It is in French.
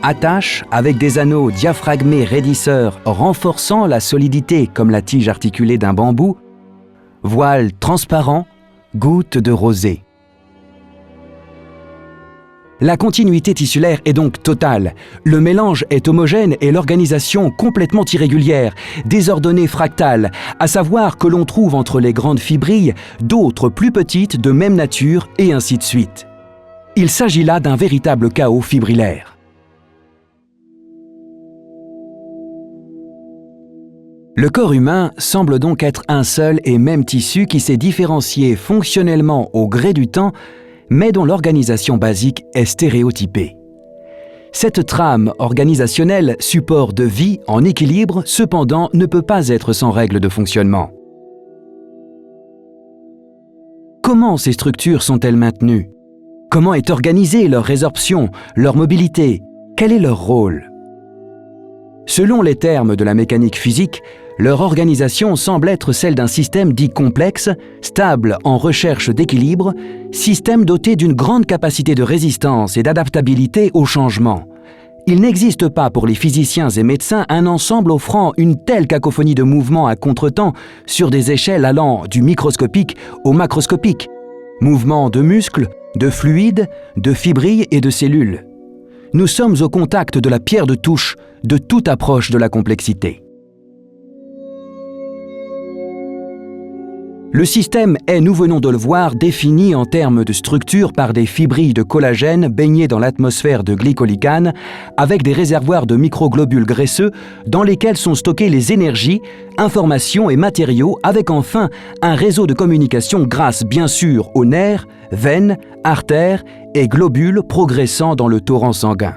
attache avec des anneaux diaphragmés raidisseurs renforçant la solidité comme la tige articulée d'un bambou, voile transparent, gouttes de rosée. La continuité tissulaire est donc totale. Le mélange est homogène et l'organisation complètement irrégulière, désordonnée fractale, à savoir que l'on trouve entre les grandes fibrilles d'autres plus petites de même nature et ainsi de suite. Il s'agit là d'un véritable chaos fibrillaire. Le corps humain semble donc être un seul et même tissu qui s'est différencié fonctionnellement au gré du temps, mais dont l'organisation basique est stéréotypée. Cette trame organisationnelle, support de vie en équilibre, cependant, ne peut pas être sans règles de fonctionnement. Comment ces structures sont-elles maintenues? Comment est organisée leur résorption, leur mobilité? Quel est leur rôle? Selon les termes de la mécanique physique, leur organisation semble être celle d'un système dit complexe, stable en recherche d'équilibre, système doté d'une grande capacité de résistance et d'adaptabilité aux changements. Il n'existe pas pour les physiciens et médecins un ensemble offrant une telle cacophonie de mouvements à contretemps sur des échelles allant du microscopique au macroscopique. Mouvements de muscles, de fluides, de fibrilles et de cellules. Nous sommes au contact de la pierre de touche de toute approche de la complexité. Le système est, nous venons de le voir, défini en termes de structure par des fibrilles de collagène baignées dans l'atmosphère de glycolycanes avec des réservoirs de microglobules graisseux dans lesquels sont stockées les énergies, informations et matériaux avec enfin un réseau de communication grâce bien sûr aux nerfs, veines, artères et globules progressant dans le torrent sanguin.